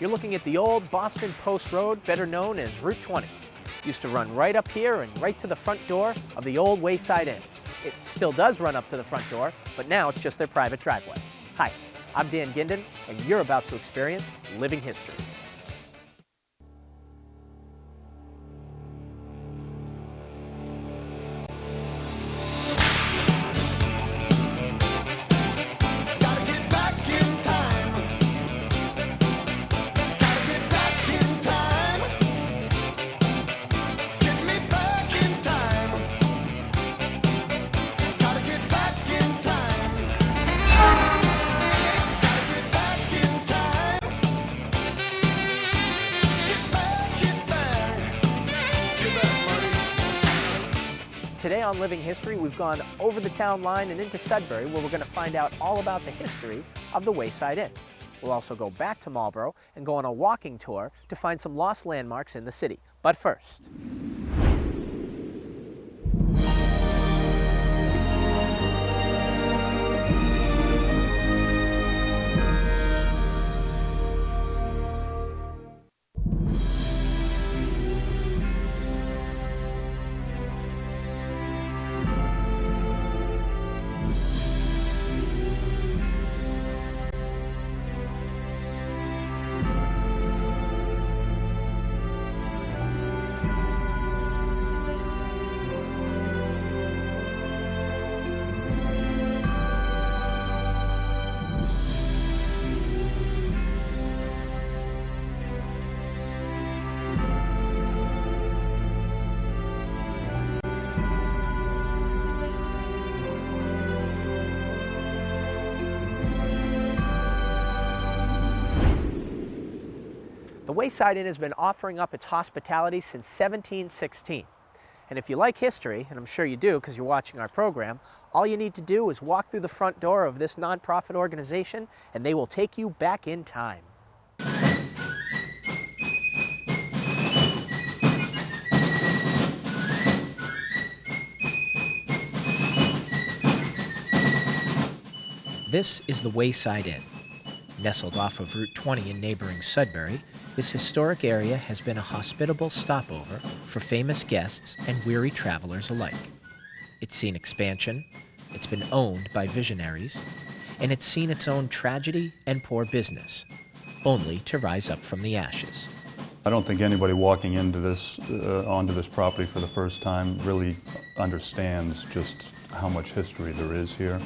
You're looking at the old Boston Post Road, better known as Route 20. Used to run right up here and right to the front door of the old Wayside Inn. It still does run up to the front door, but now it's just their private driveway. Hi, I'm Dan Ginden, and you're about to experience living history. Today on Living History, we've gone over the town line and into Sudbury, where we're going to find out all about the history of the Wayside Inn. We'll also go back to Marlborough and go on a walking tour to find some lost landmarks in the city. But first, the Wayside Inn has been offering up its hospitality since 1716. And if you like history, and I'm sure you do because you're watching our program, all you need to do is walk through the front door of this nonprofit organization and they will take you back in time. This is the Wayside Inn. Nestled off of Route 20 in neighboring Sudbury, this historic area has been a hospitable stopover for famous guests and weary travelers alike. It's seen expansion, it's been owned by visionaries, and it's seen its own tragedy and poor business, only to rise up from the ashes. I don't think anybody walking into this, onto this property for the first time really understands just how much history there is here.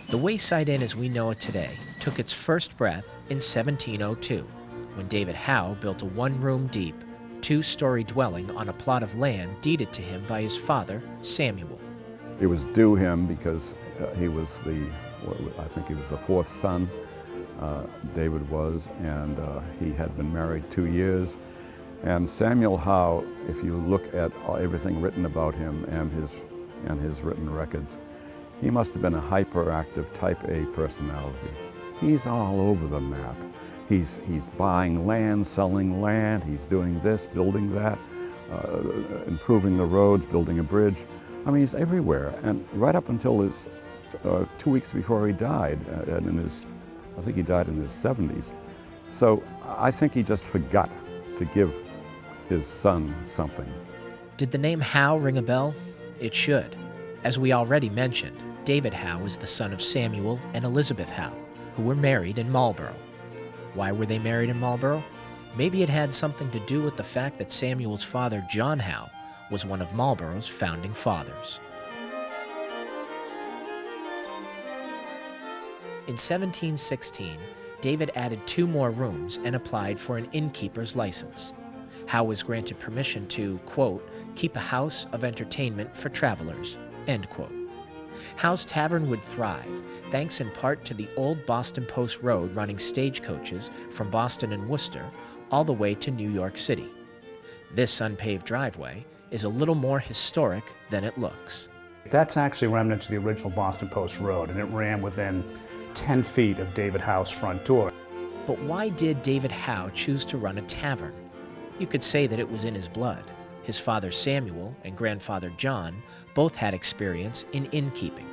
The Wayside Inn as we know it today took its first breath in 1702, when David Howe built a one-room deep, two-story dwelling on a plot of land deeded to him by his father, Samuel. It was due him because he was I think he was the fourth son, David was, and he had been married 2 years. And Samuel Howe, if you look at everything written about him and his written records, he must have been a hyperactive type A personality. He's all over the map. He's buying land, selling land, he's doing this, building that, improving the roads, building a bridge. I mean, he's everywhere. And right up until his 2 weeks before he died, I think he died in his 70s. So I think he just forgot to give his son something. Did the name Howe ring a bell? It should. As we already mentioned, David Howe is the son of Samuel and Elizabeth Howe, who were married in Marlborough. Why were they married in Marlborough? Maybe it had something to do with the fact that Samuel's father, John Howe, was one of Marlborough's founding fathers. In 1716, David added 2 more rooms and applied for an innkeeper's license. Howe was granted permission to, quote, keep a house of entertainment for travelers, end quote. Howe's Tavern would thrive, thanks in part to the old Boston Post Road running stagecoaches from Boston and Worcester all the way to New York City. This unpaved driveway is a little more historic than it looks. That's actually remnants of the original Boston Post Road, and it ran within 10 feet of David Howe's front door. But why did David Howe choose to run a tavern? You could say that it was in his blood. His father Samuel and grandfather John both had experience in innkeeping.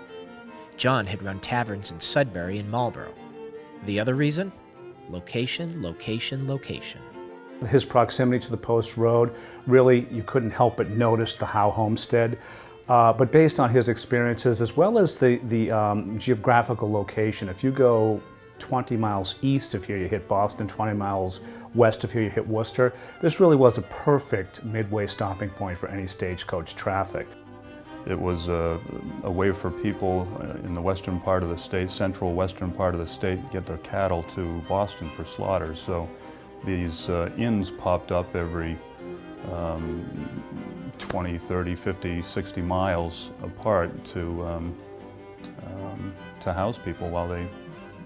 John had run taverns in Sudbury and Marlborough. The other reason? Location, location, location. His proximity to the post road, really, you couldn't help but notice the Howe homestead. But based on his experiences, as well as the geographical location, if you go 20 miles east of here, you hit Boston, 20 miles west of here, you hit Worcester. This really was a perfect midway stopping point for any stagecoach traffic. It was a way for people in the western part of the state, central western part of the state, get their cattle to Boston for slaughter. So these inns popped up every 20, 30, 50, 60 miles apart to house people while they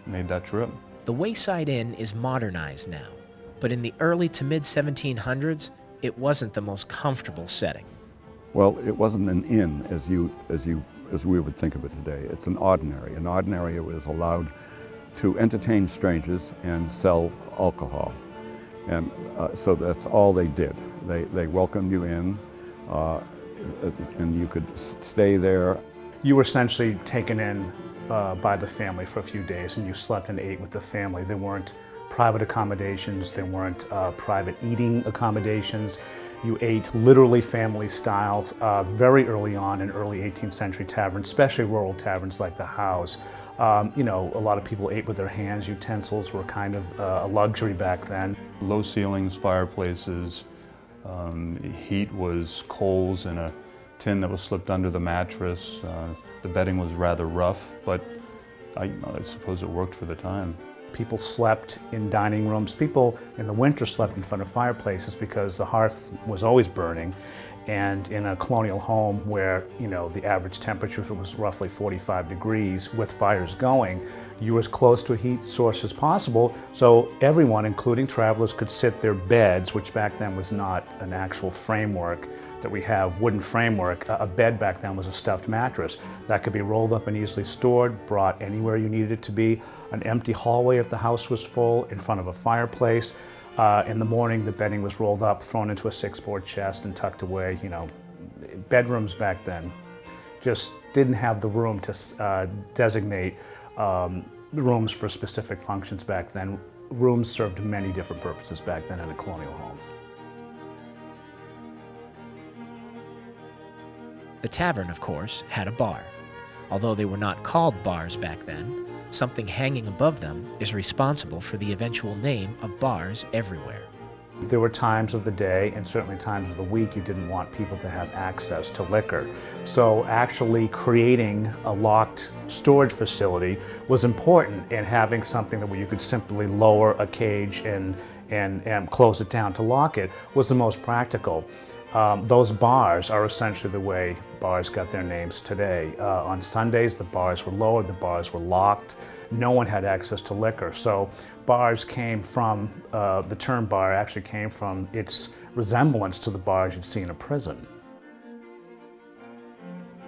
made that trip. The Wayside Inn is modernized now, but in the early to mid-1700s, it wasn't the most comfortable setting. Well, it wasn't an inn as we would think of it today. It's an ordinary. An ordinary was allowed to entertain strangers and sell alcohol. And so that's all they did. They welcomed you in, and you could stay there. You were essentially taken in by the family for a few days, and you slept and ate with the family. There weren't private accommodations, there weren't private eating accommodations. You ate literally family style very early on in early 18th century taverns, especially rural taverns like the Howe's. You know, a lot of people ate with their hands. Utensils were kind of a luxury back then. Low ceilings, fireplaces, heat was coals in a tin that was slipped under the mattress. The bedding was rather rough, but I suppose it worked for the time. People slept in dining rooms. People in the winter slept in front of fireplaces because the hearth was always burning. And in a colonial home where, you know, the average temperature was roughly 45 degrees with fires going, you were as close to a heat source as possible, so everyone, including travelers, could sit their beds, which back then was not an actual framework that we have, wooden framework. A bed back then was a stuffed mattress that could be rolled up and easily stored, brought anywhere you needed it to be. An empty hallway if the house was full, in front of a fireplace. In the morning, the bedding was rolled up, thrown into a 6-board chest and tucked away. You know, bedrooms back then just didn't have the room to designate rooms for specific functions back then. Rooms served many different purposes back then in a colonial home. The tavern, of course, had a bar. Although they were not called bars back then, something hanging above them is responsible for the eventual name of bars everywhere. There were times of the day and certainly times of the week you didn't want people to have access to liquor. So actually creating a locked storage facility was important, and having something that where you could simply lower a cage and close it down to lock it was the most practical. Those bars are essentially the way bars got their names today. On Sundays, the bars were lowered, the bars were locked. No one had access to liquor. So bars came from, the term bar actually came from its resemblance to the bars you'd see in a prison.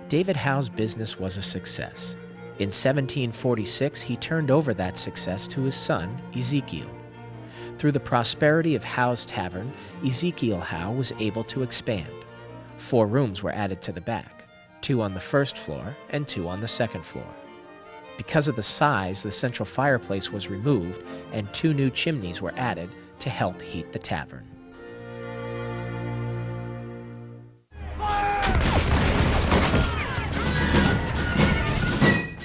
David Howe's business was a success. In 1746, he turned over that success to his son, Ezekiel. Through the prosperity of Howe's Tavern, Ezekiel Howe was able to expand. 4 rooms were added to the back, 2 on the first floor and 2 on the second floor. Because of the size, the central fireplace was removed and 2 new chimneys were added to help heat the tavern.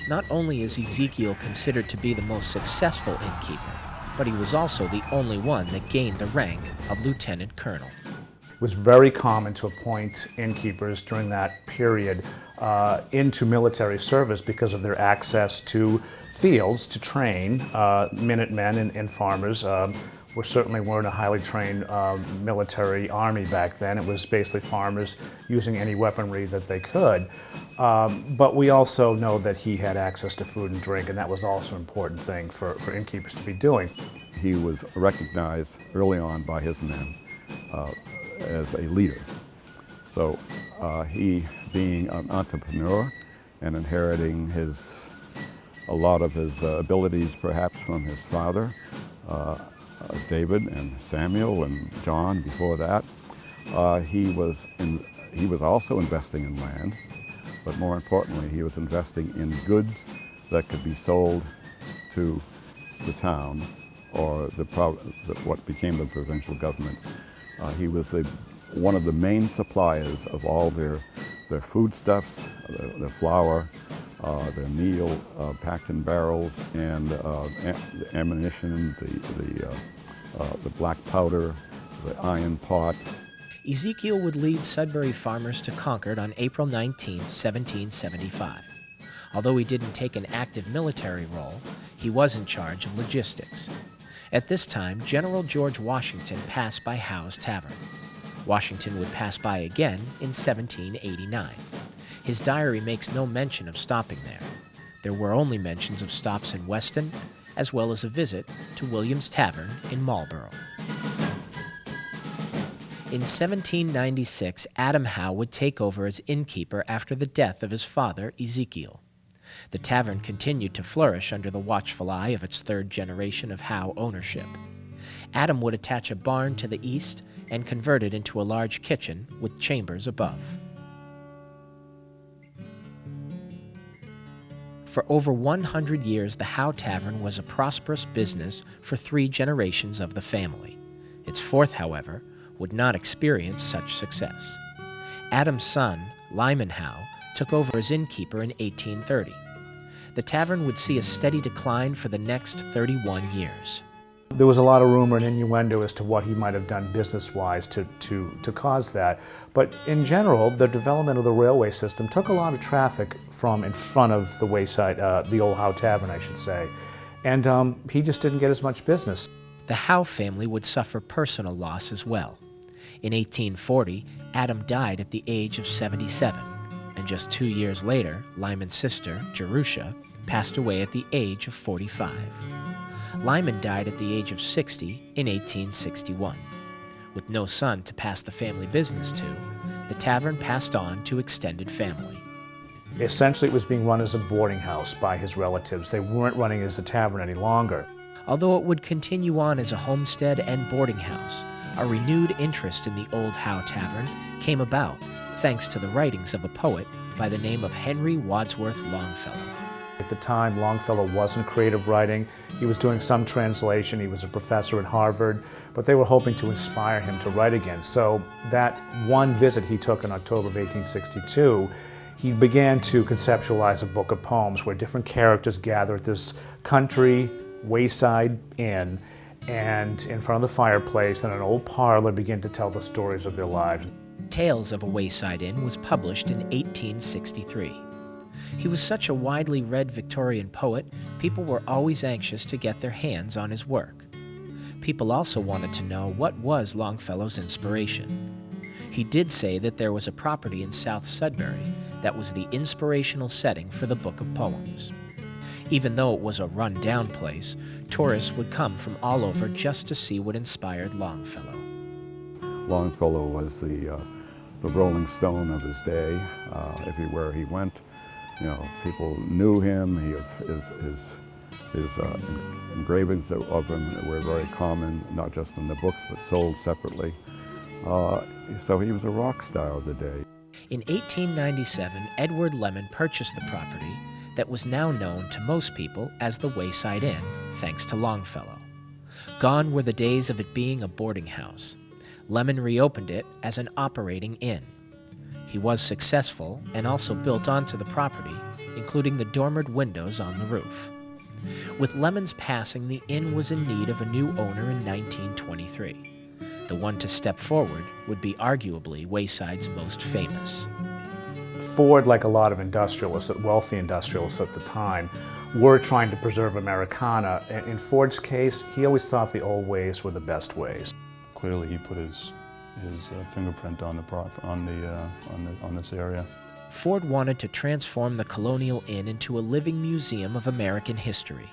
Not only is Ezekiel considered to be the most successful innkeeper, but he was also the only one that gained the rank of lieutenant colonel. It was very common to appoint innkeepers during that period into military service because of their access to fields to train. Minutemen and farmers weren't a highly trained military army back then. It was basically farmers using any weaponry that they could. But we also know that he had access to food and drink, and that was also an important thing for innkeepers to be doing. He was recognized early on by his men as a leader. So he, being an entrepreneur and inheriting a lot of his abilities perhaps from his father, David and Samuel and John before that, he was also investing in land, but more importantly, he was investing in goods that could be sold to the town or what became the provincial government. He was one of the main suppliers of all their foodstuffs, their flour, their meal packed in barrels, and the ammunition, the black powder, the iron pots. Ezekiel would lead Sudbury farmers to Concord on April 19, 1775. Although he didn't take an active military role, he was in charge of logistics. At this time, General George Washington passed by Howe's Tavern. Washington would pass by again in 1789. His diary makes no mention of stopping there. There were only mentions of stops in Weston, as well as a visit to William's Tavern in Marlborough. In 1796, Adam Howe would take over as innkeeper after the death of his father, Ezekiel. The tavern continued to flourish under the watchful eye of its third generation of Howe ownership. Adam would attach a barn to the east and convert it into a large kitchen with chambers above. For over 100 years, the Howe Tavern was a prosperous business for 3 generations of the family. Its fourth, however, would not experience such success. Adam's son, Lyman Howe, took over as innkeeper in 1830. The tavern would see a steady decline for the next 31 years. There was a lot of rumor and innuendo as to what he might have done business-wise to cause that. But in general, the development of the railway system took a lot of traffic from in front of the wayside, the old Howe Tavern, I should say. And he just didn't get as much business. The Howe family would suffer personal loss as well. In 1840, Adam died at the age of 77, and just 2 years later, Lyman's sister, Jerusha, passed away at the age of 45. Lyman died at the age of 60 in 1861. With no son to pass the family business to, the tavern passed on to extended family. Essentially, it was being run as a boarding house by his relatives. They weren't running as a tavern any longer. Although it would continue on as a homestead and boarding house, a renewed interest in the old Howe Tavern came about thanks to the writings of a poet by the name of Henry Wadsworth Longfellow. At the time, Longfellow wasn't creative writing. He was doing some translation. He was a professor at Harvard, but they were hoping to inspire him to write again. So that one visit he took in October of 1862, he began to conceptualize a book of poems where different characters gather at this country wayside inn, and in front of the fireplace in an old parlor begin to tell the stories of their lives. Tales of a Wayside Inn was published in 1863. He was such a widely read Victorian poet, people were always anxious to get their hands on his work. People also wanted to know what was Longfellow's inspiration. He did say that there was a property in South Sudbury that was the inspirational setting for the book of poems. Even though it was a run-down place, tourists would come from all over just to see what inspired Longfellow. Longfellow was the Rolling Stone of his day. Everywhere he went, people knew him. His engravings of him were very common, not just in the books, but sold separately. So he was a rock star of the day. In 1897, Edward Lemon purchased the property that was now known to most people as the Wayside Inn, thanks to Longfellow. Gone were the days of it being a boarding house. Lemon reopened it as an operating inn. He was successful and also built onto the property, including the dormered windows on the roof. With Lemon's passing, the inn was in need of a new owner in 1923. The one to step forward would be arguably Wayside's most famous. Ford, like a lot of industrialists, wealthy industrialists at the time, were trying to preserve Americana. And in Ford's case, he always thought the old ways were the best ways. Clearly, he put his fingerprint on this area. Ford wanted to transform the Colonial Inn into a living museum of American history.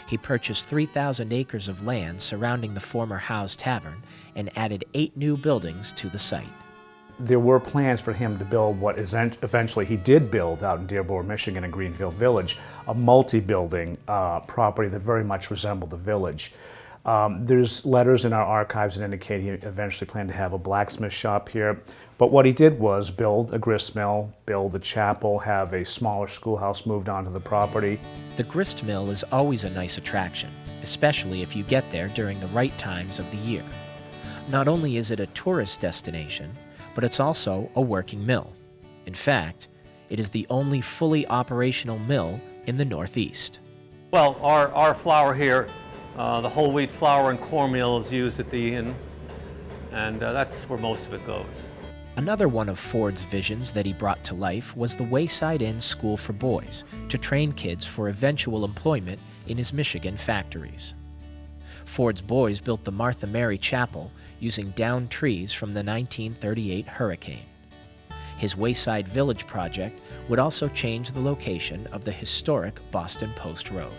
He purchased 3,000 acres of land surrounding the former Howe's Tavern and added 8 new buildings to the site. There were plans for him to build what eventually he did build out in Dearborn, Michigan in Greenfield Village, a multi-building property that very much resembled the village. There's letters in our archives that indicate he eventually planned to have a blacksmith shop here. But what he did was build a grist mill, build a chapel, have a smaller schoolhouse moved onto the property. The grist mill is always a nice attraction. especially if you get there during the right times of the year. Not only is it a tourist destination, but it's also a working mill. In fact, it is the only fully operational mill in the Northeast. Well, our flour here, the whole wheat flour and cornmeal is used at the inn, and that's where most of it goes. Another one of Ford's visions that he brought to life was the Wayside Inn School for Boys to train kids for eventual employment in his Michigan factories. Ford's boys built the Martha Mary Chapel using downed trees from the 1938 hurricane. His Wayside Village project would also change the location of the historic Boston Post Road.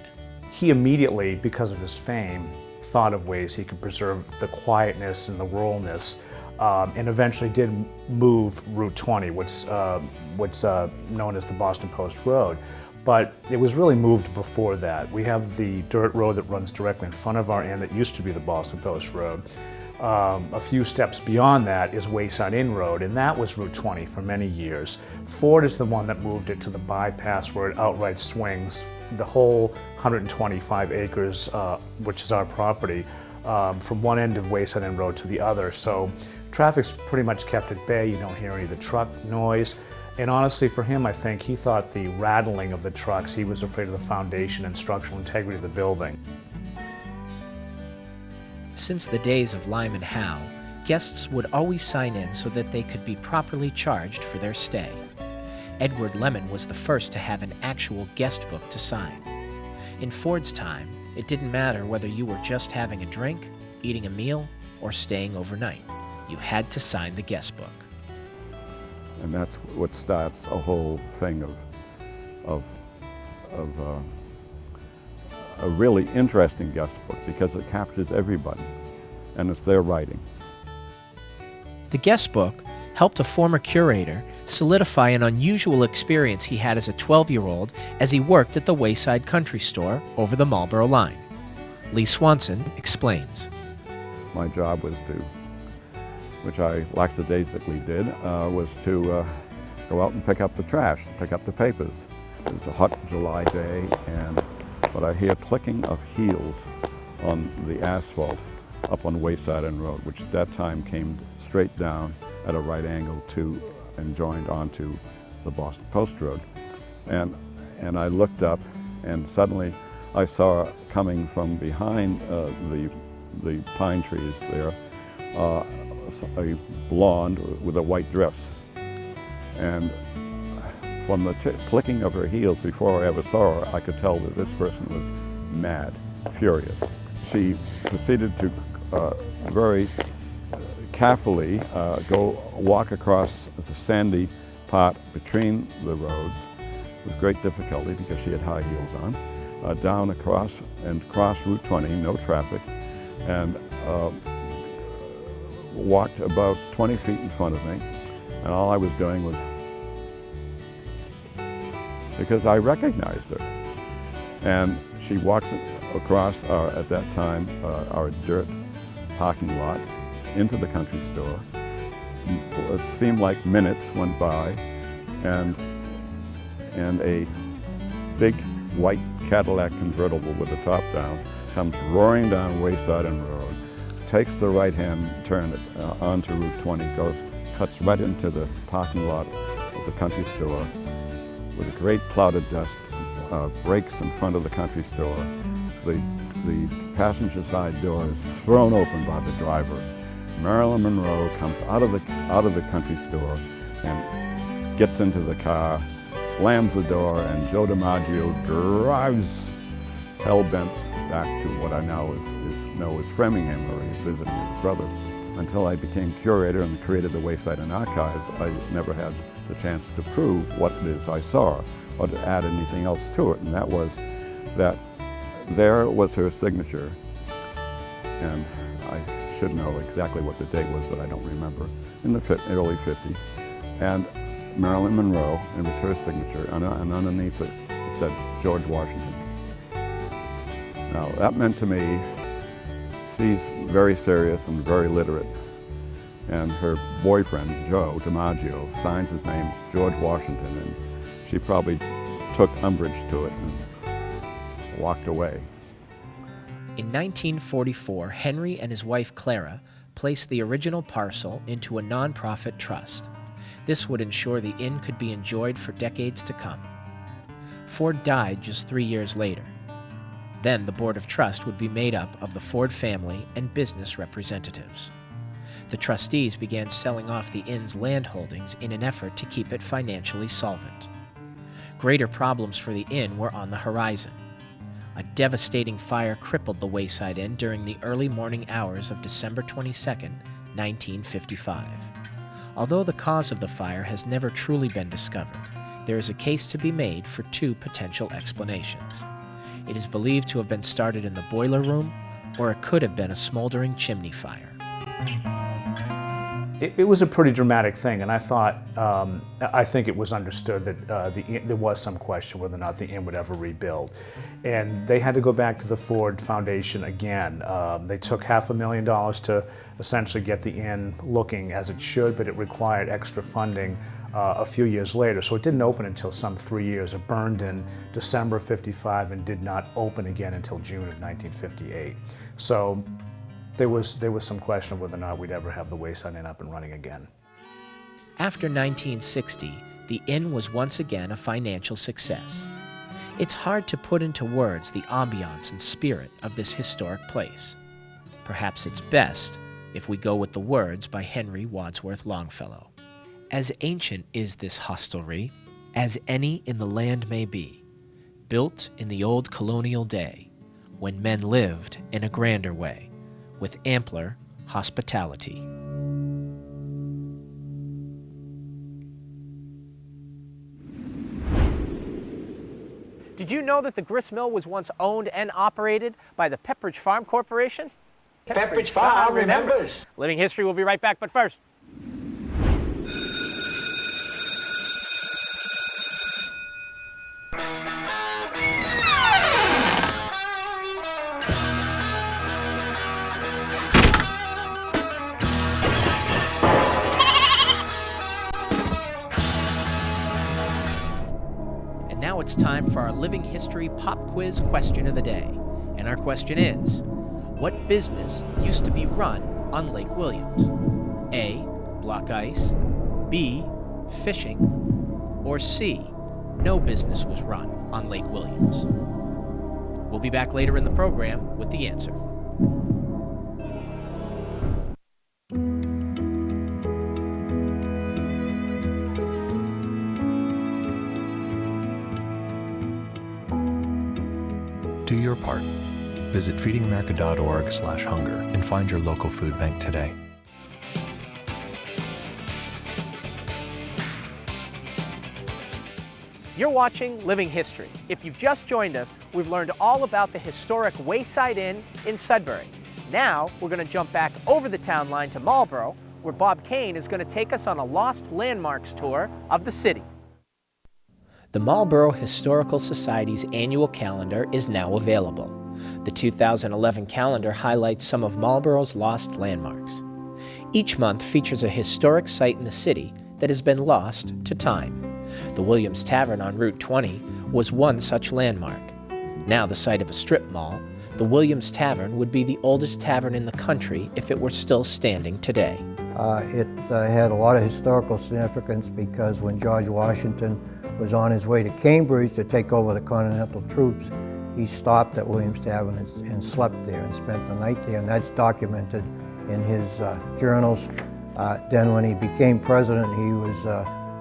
He immediately, because of his fame, thought of ways he could preserve the quietness and the ruralness, and eventually did move Route 20, what's known as the Boston Post Road. But it was really moved before that. We have the dirt road that runs directly in front of our inn that used to be the Boston Post Road. A few steps beyond that is Wayside Inn Road, and that was Route 20 for many years. Ford is the one that moved it to the bypass where it outright swings the whole 125 acres, which is our property, from one end of Wayside Inn Road to the other. So traffic's pretty much kept at bay. You don't hear any of the truck noise. And honestly, for him, I think he thought the rattling of the trucks, he was afraid of the foundation and structural integrity of the building. Since the days of Lyman Howe, guests would always sign in so that they could be properly charged for their stay. Edward Lemon was the first to have an actual guest book to sign. In Ford's time, it didn't matter whether you were just having a drink, eating a meal, or staying overnight. You had to sign the guest book. And that's what starts a whole thing of a really interesting guest book, because it captures everybody, and it's their writing. The guest book helped a former curator solidify an unusual experience he had as a 12-year-old as he worked at the Wayside Country Store over the Marlboro line. Lee Swanson explains. My job was to, which I lackadaisically did, was to go out and pick up the trash, pick up the papers. It was a hot July day, but I hear clicking of heels on the asphalt up on Wayside Inn Road, which at that time came straight down at a right angle to and joined onto the Boston Post Road. And I looked up, and suddenly I saw coming from behind the pine trees there a blonde with a white dress. And from the clicking of her heels before I ever saw her, I could tell that this person was mad, furious. She proceeded to very carefully walk across the sandy part between the roads with great difficulty because she had high heels on, down across and cross Route 20, no traffic, and walked about 20 feet in front of me, and all I was doing was, because I recognized her. And she walks across, at that time, our dirt parking lot into the country store. It seemed like minutes went by, and a big white Cadillac convertible with the top down comes roaring down Wayside Inn Road, takes the right-hand turn onto Route 20, cuts right into the parking lot of the country store with a great cloud of dust, brakes in front of the country store. The passenger side door is thrown open by the driver. Marilyn Monroe comes out of the country store and gets into the car, slams the door, and Joe DiMaggio drives hell-bent back to what I now know as Framingham, where he's visiting his brother. Until I became curator and created the Wayside Inn Archives, I never had the chance to prove what it is I saw or to add anything else to it, and that was that there was her signature, and I should know exactly what the date was, but I don't remember, in the early 50s, and Marilyn Monroe, it was her signature, and underneath it said George Washington. Now that meant to me, she's very serious and very literate, and her boyfriend, Joe DiMaggio, signs his name George Washington, and she probably took umbrage to it and walked away. In 1944, Henry and his wife Clara placed the original parcel into a nonprofit trust. This would ensure the inn could be enjoyed for decades to come. Ford died just 3 years later. Then the Board of Trust would be made up of the Ford family and business representatives. The trustees began selling off the inn's land holdings in an effort to keep it financially solvent. Greater problems for the inn were on the horizon. A devastating fire crippled the Wayside Inn during the early morning hours of December 22, 1955. Although the cause of the fire has never truly been discovered, there is a case to be made for two potential explanations. It is believed to have been started in the boiler room, or it could have been a smoldering chimney fire. It was a pretty dramatic thing, and I think it was understood that there was some question whether or not the inn would ever rebuild. And they had to go back to the Ford Foundation again. They took $500,000 to essentially get the inn looking as it should, but it required extra funding a few years later. So it didn't open until some 3 years. It burned in December of '55 and did not open again until June of 1958. So there was some question of whether or not we'd ever have the Wayside Inn up and running again. After 1960, the inn was once again a financial success. It's hard to put into words the ambiance and spirit of this historic place. Perhaps it's best if we go with the words by Henry Wadsworth Longfellow. As ancient is this hostelry as any in the land may be, built in the old colonial day, when men lived in a grander way, with ampler hospitality. Did you know that the grist mill was once owned and operated by the Pepperidge Farm Corporation? Pepperidge Farm remembers. Living History will be right back, but first. Now it's time for our Living History Pop Quiz question of the day. And our question is, what business used to be run on Lake Williams? A, block ice, B, fishing, or C, no business was run on Lake Williams? We'll be back later in the program with the answer. Do your part. Visit feedingamerica.org/hunger and find your local food bank today. You're watching Living History. If you've just joined us, we've learned all about the historic Wayside Inn in Sudbury. Now, we're going to jump back over the town line to Marlborough, where Bob Kane is going to take us on a Lost Landmarks tour of the city. The Marlborough Historical Society's annual calendar is now available. The 2011 calendar highlights some of Marlborough's lost landmarks. Each month features a historic site in the city that has been lost to time. The Williams Tavern on Route 20 was one such landmark. Now the site of a strip mall, the Williams Tavern would be the oldest tavern in the country if it were still standing today. It had a lot of historical significance because when George Washington was on his way to Cambridge to take over the Continental troops, he stopped at Williams Tavern and slept there and spent the night there, and that's documented in his journals. Then when he became president, he was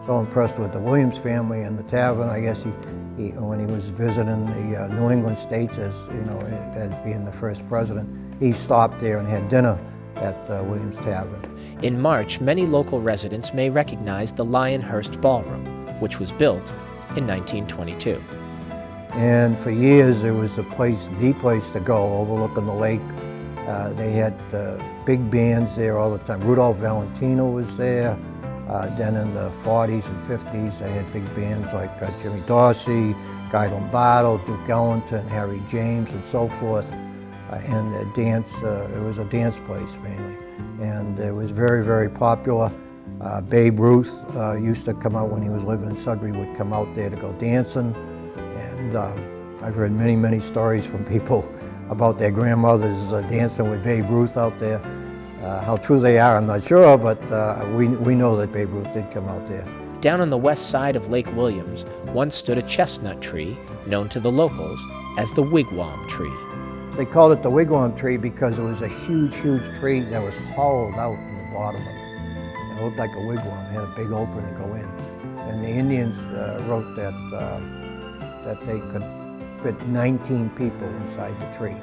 so impressed with the Williams family and the tavern. I guess when he was visiting the New England states as being the first president, he stopped there and had dinner at Williams Tavern. In March, many local residents may recognize the Lionhurst Ballroom, which was built in 1922. And for years, it was the place to go, overlooking the lake. They had big bands there all the time. Rudolph Valentino was there. Then in the 40s and 50s, they had big bands like Jimmy Dorsey, Guy Lombardo, Duke Ellington, Harry James, and so forth. And it was a dance place mainly. And it was very, very popular. Babe Ruth used to come out when he was living in Sudbury, would come out there to go dancing. And I've heard many, many stories from people about their grandmothers dancing with Babe Ruth out there. How true they are, I'm not sure, but we know that Babe Ruth did come out there. Down on the west side of Lake Williams once stood a chestnut tree known to the locals as the wigwam tree. They called it the wigwam tree because it was a huge, huge tree that was hollowed out in the bottom of it. It looked like a wigwam. It had a big opening to go in. And the Indians wrote that they could fit 19 people inside the tree.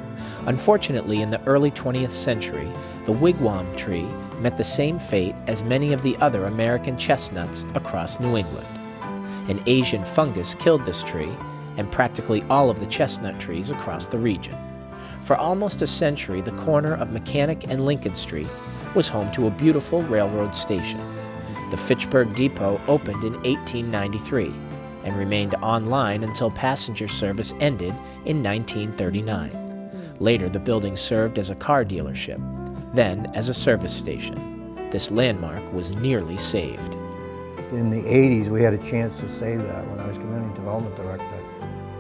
Unfortunately, in the early 20th century, the wigwam tree met the same fate as many of the other American chestnuts across New England. An Asian fungus killed this tree and practically all of the chestnut trees across the region. For almost a century, the corner of Mechanic and Lincoln Street was home to a beautiful railroad station. The Fitchburg Depot opened in 1893 and remained online until passenger service ended in 1939. Later, the building served as a car dealership, then as a service station. This landmark was nearly saved. In the 80s, we had a chance to save that. When I was community development director,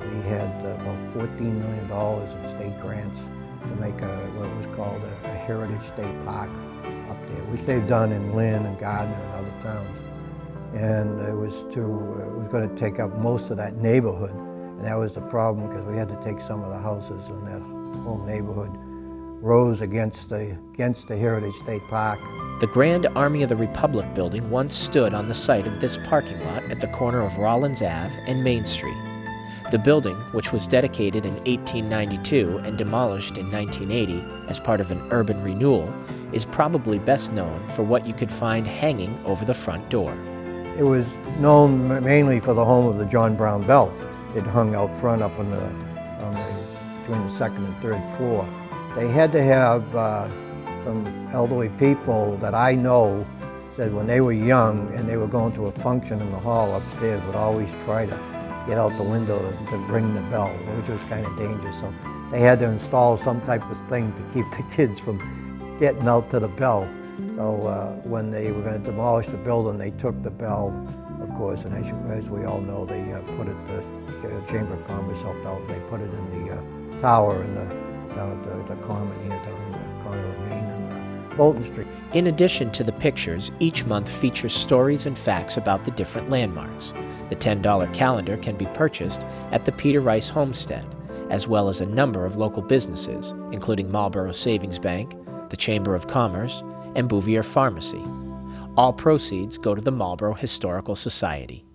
we had about $14 million in state grants to make what was called a heritage state park up there, which they've done in Lynn and Gardner and other towns. And it was going to take up most of that neighborhood, and that was the problem because we had to take some of the houses in that whole neighborhood rose against the Heritage State Park. The Grand Army of the Republic building once stood on the site of this parking lot at the corner of Rollins Ave and Main Street. The building, which was dedicated in 1892 and demolished in 1980 as part of an urban renewal, is probably best known for what you could find hanging over the front door. It was known mainly for the home of the John Brown Bell. It hung out front up between the second and third floor. They had to have some elderly people that I know said when they were young and they were going to a function in the hall upstairs would always try to get out the window to ring the bell, which was kind of dangerous. So they had to install some type of thing to keep the kids from getting out to the bell. So when they were going to demolish the building, they took the bell, of course, and as we all know, they put it, the Chamber of Commerce helped out, and they put it in the tower down at the Common here, down in the corner of Main and Bolton Street. In addition to the pictures, each month features stories and facts about the different landmarks. The $10 calendar can be purchased at the Peter Rice Homestead, as well as a number of local businesses, including Marlboro Savings Bank, the Chamber of Commerce, and Bouvier Pharmacy. All proceeds go to the Marlboro Historical Society.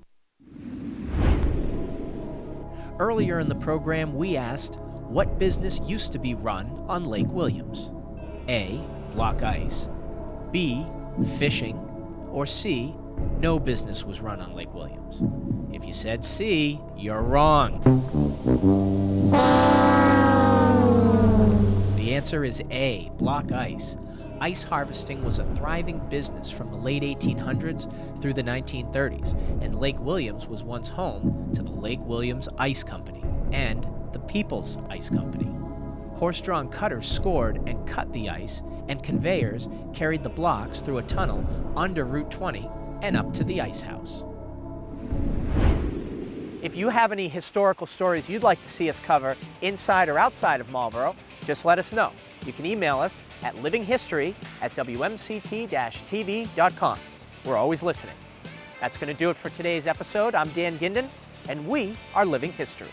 Earlier in the program, we asked, what business used to be run on Lake Williams? A, block ice, B, fishing, or C, no business was run on Lake Williams. If you said C, you're wrong. The answer is A, block ice. Ice harvesting was a thriving business from the late 1800s through the 1930s, and Lake Williams was once home to the Lake Williams Ice Company and the People's Ice Company. Horse-drawn cutters scored and cut the ice, and conveyors carried the blocks through a tunnel under Route 20 and up to the ice house. If you have any historical stories you'd like to see us cover inside or outside of Marlboro, just let us know. You can email us at livinghistory@wmct-tv.com. We're always listening. That's going to do it for today's episode. I'm Dan Ginden, and we are Living History.